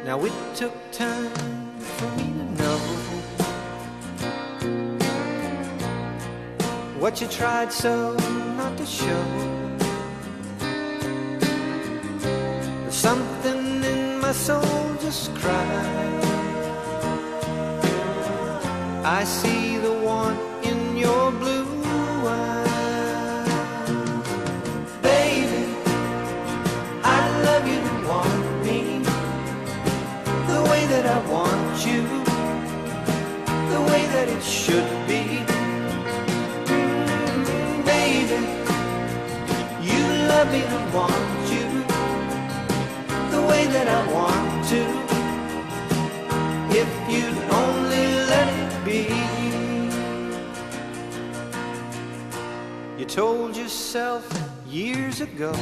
Now it took time for me to know what you tried so not to show. There's something in my soul just cried. I see the one in your blue eyes. Baby, I love you to want me the way that I want you, the way that it should be. Baby, you love me to want you the way that I want to. If you'd only let it be. You told yourself years ago